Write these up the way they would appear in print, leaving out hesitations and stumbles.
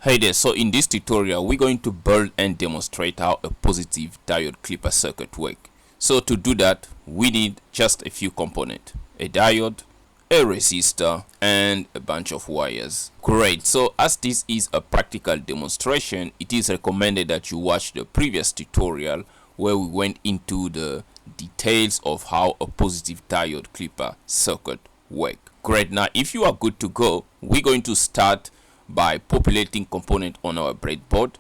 Hey there, so in this tutorial we're going to build and demonstrate how a positive diode clipper circuit works. So to do that we need just a few components: a diode, a resistor, and a bunch of wires. Great, so as this is a practical demonstration, it is recommended that you watch the previous tutorial where we went into the details of how a positive diode clipper circuit works. Great, now if you are good to go, we're going to start by populating component on our breadboard.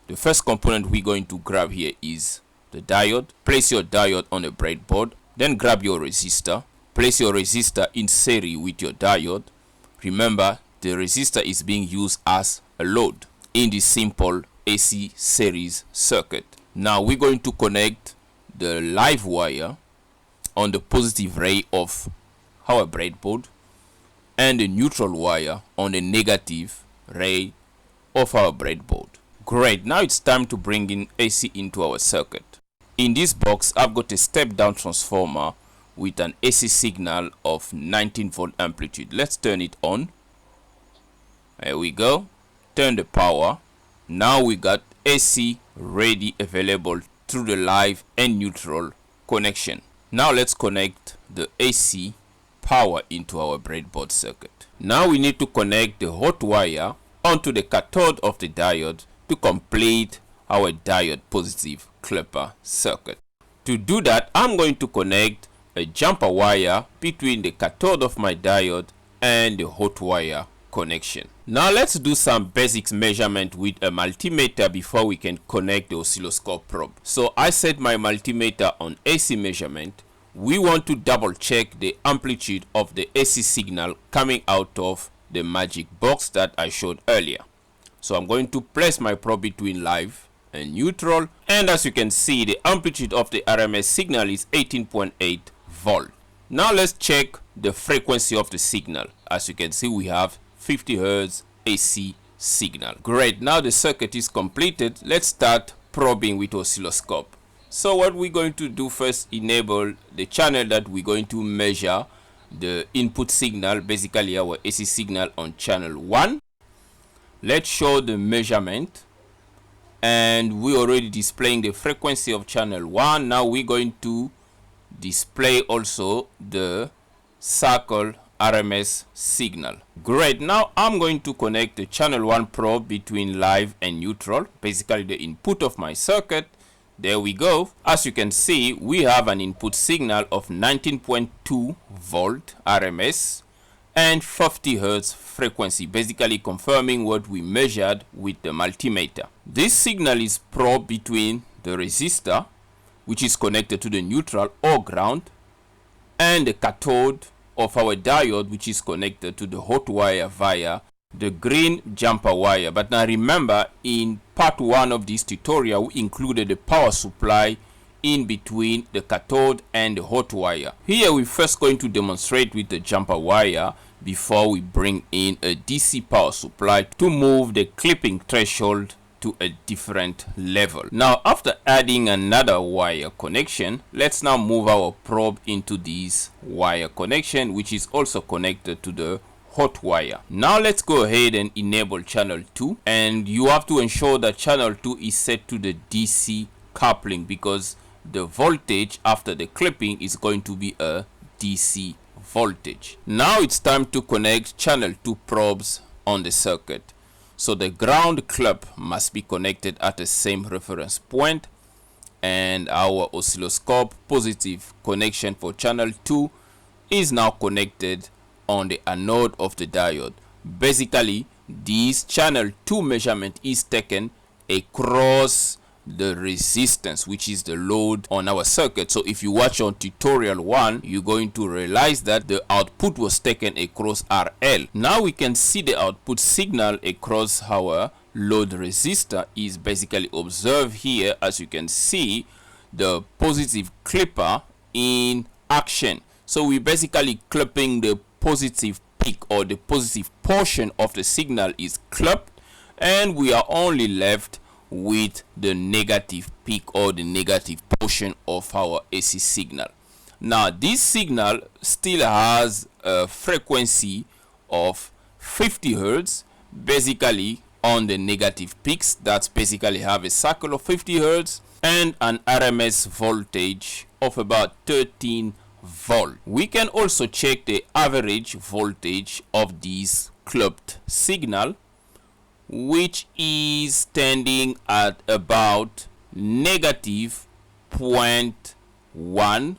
The first component we're going to grab here is the diode. Place your diode on the breadboard, then grab your resistor. Place your resistor in series with your diode. Remember, the resistor is being used as a load in this simple AC series circuit. Now we're going to connect the live wire on the positive ray of our breadboard and the neutral wire on the negative ray of our breadboard. Great, now it's time to bring in AC into our circuit. In this box I've got a step down transformer with an AC signal of 19 volt amplitude. Let's turn it on. There we go. Turn the power. Now we got AC ready, available through the live and neutral connection. Now let's connect the AC power into our breadboard circuit. Now we need to connect the hot wire onto the cathode of the diode to complete our diode positive clipper circuit. To do that, I'm going to connect a jumper wire between the cathode of my diode and the hot wire connection. Now let's do some basics measurement with a multimeter before we can connect the oscilloscope probe. So I set my multimeter on AC measurement. We want to double check the amplitude of the AC signal coming out of the magic box that I showed earlier. So I'm going to place my probe between live and neutral, and as you can see, the amplitude of the RMS signal is 18.8 volt. Now let's check the frequency of the signal. As you can see, we have 50 Hz AC signal. Great, now the circuit is completed. Let's start probing with oscilloscope. So what we're going to do first, enable the channel that we're going to measure the input signal, basically our AC signal, on channel 1. Let's show the measurement, and we're already displaying the frequency of channel 1. Now we're going to display also the circle RMS signal. Great, now I'm going to connect the channel 1 probe between live and neutral, basically the input of my circuit. There we go. As you can see, we have an input signal of 19.2 volt RMS and 50 Hz frequency, basically confirming what we measured with the multimeter. This signal is probed between the resistor, which is connected to the neutral or ground, and the cathode of our diode, which is connected to the hot wire via the green jumper wire. But now remember, in part 1 of this tutorial we included the power supply in between the cathode and the hot wire. Here we're first going to demonstrate with the jumper wire before we bring in a DC power supply to move the clipping threshold to a different level. Now after adding another wire connection, let's now move our probe into this wire connection, which is also connected to the hot wire. Now let's go ahead and enable channel 2, and you have to ensure that channel 2 is set to the DC coupling, because the voltage after the clipping is going to be a DC voltage. Now it's time to connect channel 2 probes on the circuit. So the ground clip must be connected at the same reference point, and our oscilloscope positive connection for channel 2 is now connected on the anode of the diode. Basically, this channel 2 measurement is taken across the resistance, which is the load on our circuit. So if you watch on tutorial 1, you're going to realize that the output was taken across RL. Now we can see the output signal across our load resistor is basically observed here. As you can see, the positive clipper in action. So we're basically clipping the positive peak, or the positive portion of the signal is clipped, and we are only left with the negative peak, or the negative portion of our AC signal. Now this signal still has a frequency of 50 Hz, basically on the negative peaks. That's basically have a cycle of 50 Hz and an RMS voltage of about 13 volt. We can also check the average voltage of this clipped signal, which is standing at about negative 0.1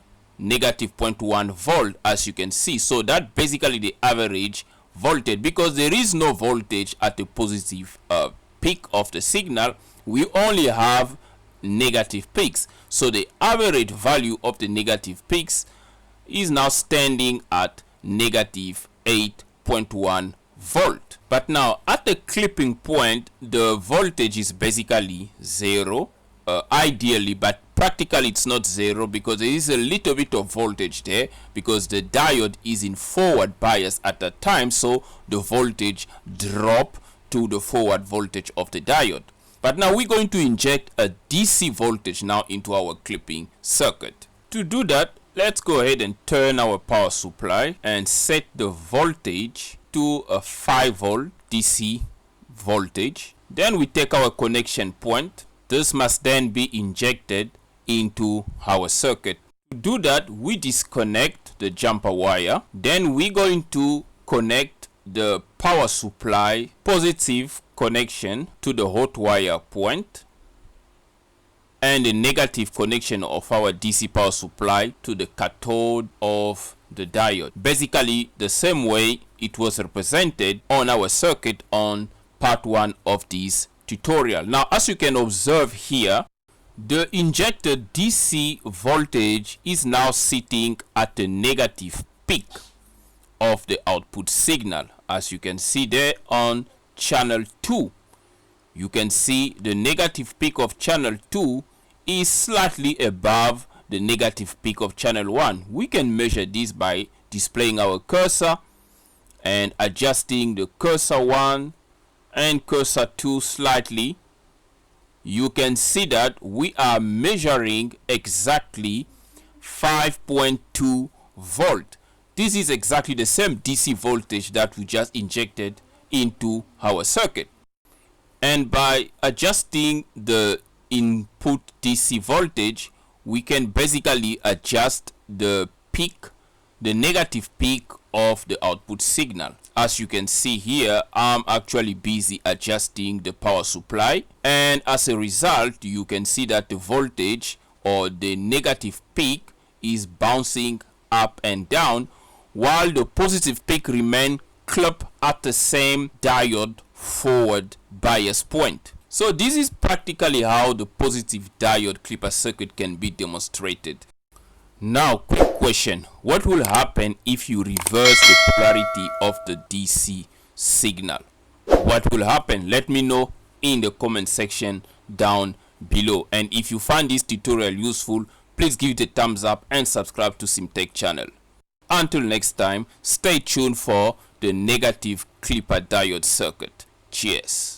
volt, as you can see. So that basically the average voltage, because there is no voltage at the positive peak of the signal. We only have negative peaks, so the average value of the negative peaks is now standing at negative 8.1 volt. But now at the clipping point, the voltage is basically zero, ideally, but practically it's not zero, because there is a little bit of voltage there, because the diode is in forward bias at that time, so the voltage drop to the forward voltage of the diode. But now we're going to inject a DC voltage now into our clipping circuit. To do that, let's go ahead and turn our power supply and set the voltage to a 5 volt DC voltage. Then we take our connection point. This must then be injected into our circuit. To do that, we disconnect the jumper wire. Then we're going to connect the power supply positive connection to the hot wire point, and the negative connection of our DC power supply to the cathode of the diode. Basically the same way it was represented on our circuit on part 1 of this tutorial. Now, as you can observe here, the injected DC voltage is now sitting at the negative peak of the output signal. As you can see there on channel 2, you can see the negative peak of channel 2 is slightly above the negative peak of channel 1. We can measure this by displaying our cursor and adjusting the cursor 1 and cursor 2 slightly. You can see that we are measuring exactly 5.2 volt. This is exactly the same DC voltage that we just injected into our circuit. And by adjusting the input DC voltage, we can basically adjust the peak, the negative peak of the output signal. As you can see here, I'm actually busy adjusting the power supply, and as a result, you can see that the voltage or the negative peak is bouncing up and down, while the positive peak remain clipped at the same diode forward bias point. So this is practically how the positive diode clipper circuit can be demonstrated. Now, quick question: what will happen if you reverse the polarity of the DC signal? What will happen? Let me know in the comment section down below. And if you find this tutorial useful, please give it a thumbs up and subscribe to SimTech channel. Until next time, stay tuned for the negative clipper diode circuit. Cheers.